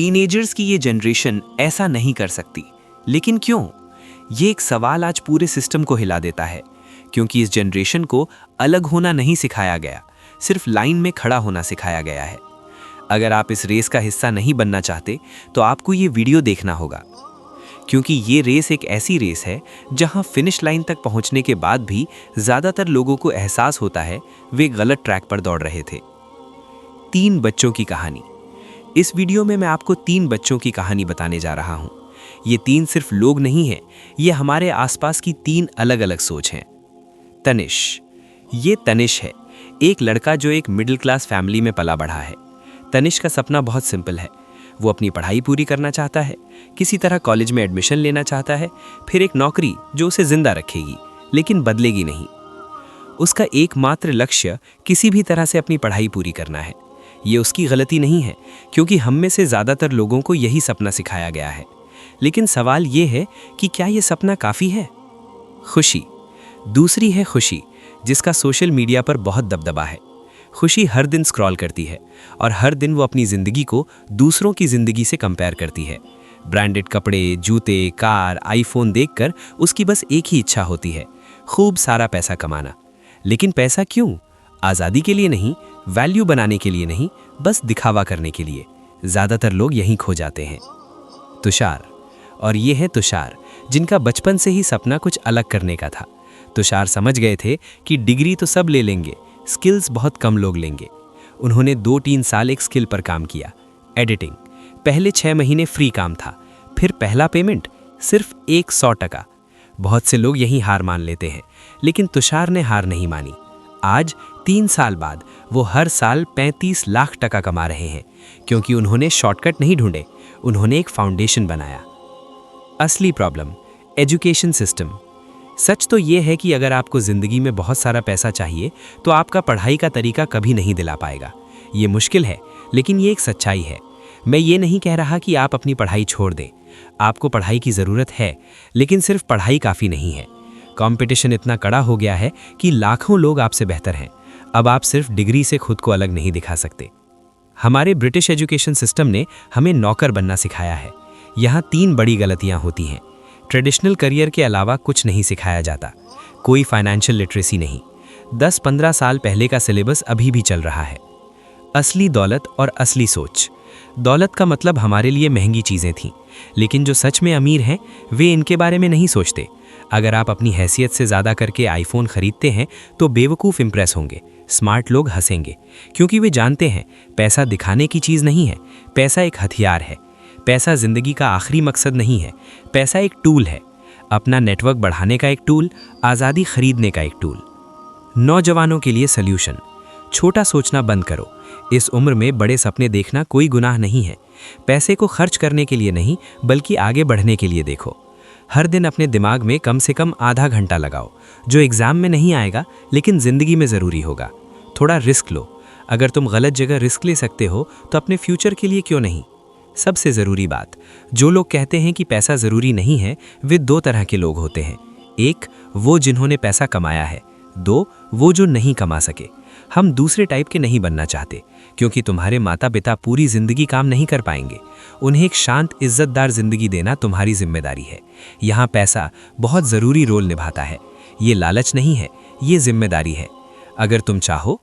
Teenagers की ये generation ऐसा नहीं कर सकती, लेकिन क्यों? ये एक सवाल आज पूरे सिस्टम को हिला देता है, क्योंकि इस जनरेशन को अलग होना नहीं सिखाया गया, सिर्फ लाइन में खड़ा होना सिखाया गया है। अगर आप इस रेस का हिस्सा नहीं बनना चाहते तो आपको ये वीडियो देखना होगा, क्योंकि ये रेस एक ऐसी रेस है जहां फिनिश लाइन तक पहुंचने के बाद भी ज़्यादातर लोगों को एहसास होता है वे गलत ट्रैक पर दौड़ रहे थे। 3 बच्चों की कहानी। इस वीडियो में मैं आपको 3 बच्चों की कहानी बताने जा रहा हूं। ये 3 सिर्फ लोग नहीं हैं, ये हमारे आसपास की 3 अलग अलग सोच हैं। तनिष। ये तनिष है, एक लड़का जो एक मिडिल क्लास फैमिली में पला बढ़ा है। तनिष का सपना बहुत सिंपल है। वो अपनी पढ़ाई पूरी करना चाहता है, किसी तरह कॉलेज में एडमिशन लेना चाहता है, फिर एक नौकरी जो उसे जिंदा रखेगी लेकिन बदलेगी नहीं। उसका एकमात्र लक्ष्य किसी भी तरह से अपनी पढ़ाई पूरी करना है। ये उसकी गलती नहीं है, क्योंकि हम में से ज़्यादातर लोगों को यही सपना सिखाया गया है। लेकिन सवाल ये है कि क्या ये सपना काफ़ी है? खुशी। दूसरी है खुशी, जिसका सोशल मीडिया पर बहुत दबदबा है। खुशी हर दिन स्क्रॉल करती है और हर दिन वो अपनी ज़िंदगी को दूसरों की ज़िंदगी से कंपेयर करती है। ब्रांडेड कपड़े, जूते, कार, आईफोन देखकर उसकी बस एक ही इच्छा होती है, खूब सारा पैसा कमाना। लेकिन पैसा क्यों? आज़ादी के लिए नहीं, वैल्यू बनाने के लिए नहीं, बस दिखावा करने के लिए। ज़्यादातर लोग यहीं खो जाते हैं। तुषार। और ये है तुषार, जिनका बचपन से ही सपना कुछ अलग करने का था। तुषार समझ गए थे कि डिग्री तो सब ले लेंगे, स्किल्स बहुत कम लोग लेंगे। उन्होंने 2-3 साल एक स्किल पर काम किया, एडिटिंग। पहले 6 महीने फ्री काम था, फिर पहला पेमेंट सिर्फ 100 टका। बहुत से लोग यहीं हार मान लेते हैं, लेकिन तुषार ने हार नहीं मानी। आज 3 साल बाद वो हर साल 35 लाख टका कमा रहे हैं, क्योंकि उन्होंने शॉर्टकट नहीं ढूंढे, उन्होंने एक फाउंडेशन बनाया। असली प्रॉब्लम, एजुकेशन सिस्टम। सच तो ये है कि अगर आपको ज़िंदगी में बहुत सारा पैसा चाहिए तो आपका पढ़ाई का तरीका कभी नहीं दिला पाएगा। ये मुश्किल है, लेकिन ये एक सच्चाई है। मैं ये नहीं कह रहा कि आप अपनी पढ़ाई छोड़ दें। आपको पढ़ाई की ज़रूरत है, लेकिन सिर्फ पढ़ाई काफ़ी नहीं है। कंपटीशन इतना कड़ा हो गया है कि लाखों लोग आपसे बेहतर हैं। अब आप सिर्फ डिग्री से खुद को अलग नहीं दिखा सकते। हमारे ब्रिटिश एजुकेशन सिस्टम ने हमें नौकर बनना सिखाया है। यहाँ 3 बड़ी गलतियाँ होती हैं। ट्रेडिशनल करियर के अलावा कुछ नहीं सिखाया जाता, कोई फाइनेंशियल लिटरेसी नहीं। 10-15 साल पहले का सिलेबस अभी भी चल रहा है। असली दौलत और असली सोच। दौलत का मतलब हमारे लिए महंगी चीज़ें थीं, लेकिन जो सच में अमीर हैं वे इनके बारे में नहीं सोचते। अगर आप अपनी हैसियत से ज़्यादा करके आईफोन खरीदते हैं तो बेवकूफ़ इंप्रेस होंगे, स्मार्ट लोग हंसेंगे, क्योंकि वे जानते हैं पैसा दिखाने की चीज़ नहीं है, पैसा एक हथियार है। पैसा ज़िंदगी का आखिरी मकसद नहीं है, पैसा एक टूल है, अपना नेटवर्क बढ़ाने का एक टूल, आज़ादी खरीदने का एक टूल। नौजवानों के लिए सल्यूशन। छोटा सोचना बंद करो। इस उम्र में बड़े सपने देखना कोई गुनाह नहीं है। पैसे को खर्च करने के लिए नहीं, बल्कि आगे बढ़ने के लिए देखो। हर दिन अपने दिमाग में कम से कम आधा घंटा लगाओ, जो एग्ज़ाम में नहीं आएगा लेकिन ज़िंदगी में ज़रूरी होगा। थोड़ा रिस्क लो। अगर तुम गलत जगह रिस्क ले सकते हो तो अपने फ्यूचर के लिए क्यों नहीं? सबसे ज़रूरी बात, जो लोग कहते हैं कि पैसा ज़रूरी नहीं है, वे 2 तरह के लोग होते हैं। 1, वो जिन्होंने पैसा कमाया है। 2, वो जो नहीं कमा सके। हम दूसरे टाइप के नहीं बनना चाहते, क्योंकि तुम्हारे माता पिता पूरी ज़िंदगी काम नहीं कर पाएंगे। उन्हें एक शांत, इज्जतदार ज़िंदगी देना तुम्हारी जिम्मेदारी है। यहाँ पैसा बहुत ज़रूरी रोल निभाता है। ये लालच नहीं है, ये जिम्मेदारी है। अगर तुम चाहो